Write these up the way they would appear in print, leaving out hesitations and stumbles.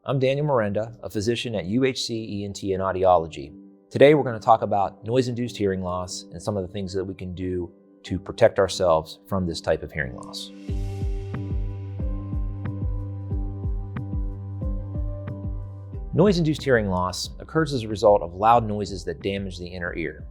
I'm Daniel Merenda, a physician at UHC ENT and Audiology. Today we're going to talk about noise-induced hearing loss and some of the things that we can do to protect ourselves from this type of hearing loss. Noise-induced hearing loss occurs as a result of loud noises that damage the inner ear.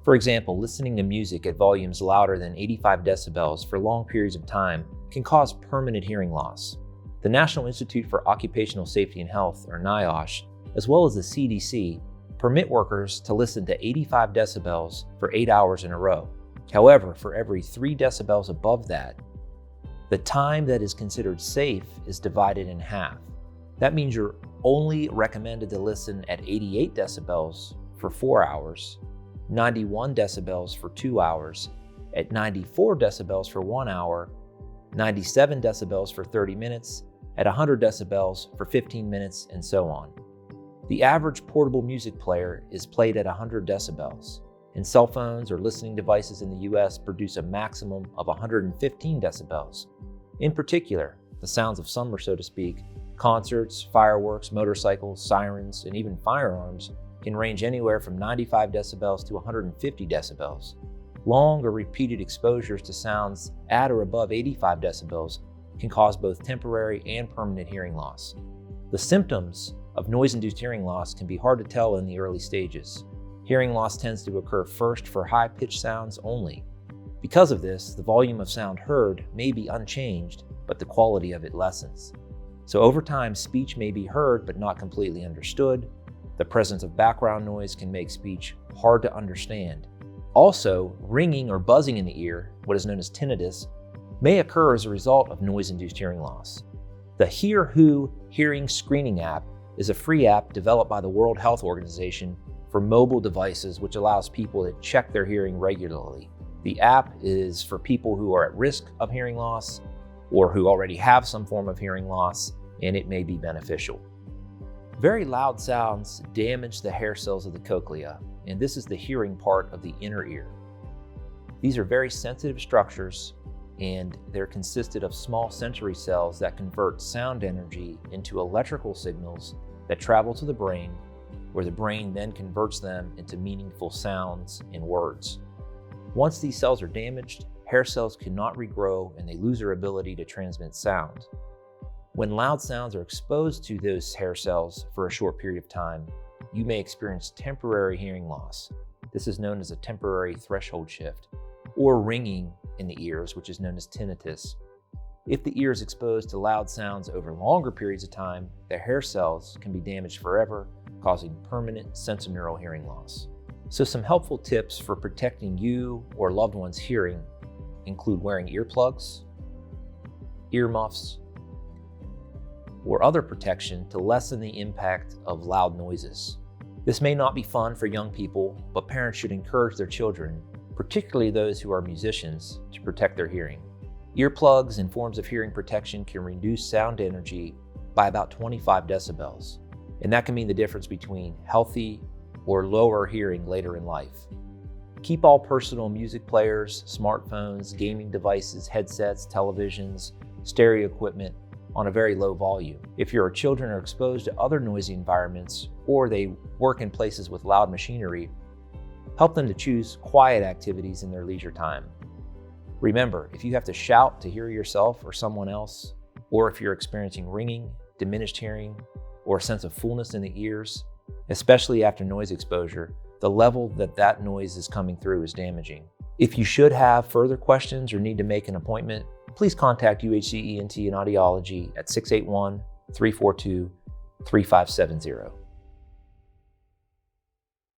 For example, listening to music at volumes louder than 85 decibels for long periods of time can cause permanent hearing loss. The National Institute for Occupational Safety and Health, or NIHL, as well as the CDC, permit workers to listen to 85 decibels for 8 hours in a row. However, for every 3 decibels above that, the time that is considered safe is divided in half. That means you're only recommended to listen at 88 decibels for 4 hours, 91 decibels for 2 hours, at 94 decibels for 1 hour, 97 decibels for 30 minutes, at 100 decibels for 15 minutes, and so on. The average portable music player is played at 100 decibels, and cell phones or listening devices in the US produce a maximum of 115 decibels. In particular, the sounds of summer, so to speak, concerts, fireworks, motorcycles, sirens, and even firearms can range anywhere from 95 decibels to 150 decibels. Long or repeated exposures to sounds at or above 85 decibels can cause both temporary and permanent hearing loss. The symptoms of noise-induced hearing loss can be hard to tell in the early stages. Hearing loss tends to occur first for high-pitched sounds only. Because of this, the volume of sound heard may be unchanged, but the quality of it lessens. So over time, speech may be heard but not completely understood. The presence of background noise can make speech hard to understand. Also, ringing or buzzing in the ear, what is known as tinnitus, may occur as a result of noise-induced hearing loss. The Hear Who hearing screening app is a free app developed by the World Health Organization for mobile devices, which allows people to check their hearing regularly. The app is for people who are at risk of hearing loss or who already have some form of hearing loss, and it may be beneficial. Very loud sounds damage the hair cells of the cochlea, and this is the hearing part of the inner ear. These are very sensitive structures, and they're consisted of small sensory cells that convert sound energy into electrical signals that travel to the brain, where the brain then converts them into meaningful sounds and words. Once these cells are damaged, hair cells cannot regrow and they lose their ability to transmit sound. When loud sounds are exposed to those hair cells for a short period of time, you may experience temporary hearing loss. This is known as a temporary threshold shift, or ringing in the ears, which is known as tinnitus. If the ear is exposed to loud sounds over longer periods of time, the hair cells can be damaged forever, causing permanent sensorineural hearing loss. So some helpful tips for protecting you or loved one's hearing include wearing earplugs, earmuffs, or other protection to lessen the impact of loud noises. This may not be fun for young people, but parents should encourage their children, particularly those who are musicians, to protect their hearing. Earplugs and forms of hearing protection can reduce sound energy by about 25 decibels, and that can mean the difference between healthy or lower hearing later in life. Keep all personal music players, smartphones, gaming devices, headsets, televisions, stereo equipment on a very low volume. If your children are exposed to other noisy environments or they work in places with loud machinery, help them to choose quiet activities in their leisure time. Remember, if you have to shout to hear yourself or someone else, or if you're experiencing ringing, diminished hearing, or a sense of fullness in the ears, especially after noise exposure, the level that noise is coming through is damaging. If you should have further questions or need to make an appointment, please contact UHC ENT and Audiology at 681-342-3570.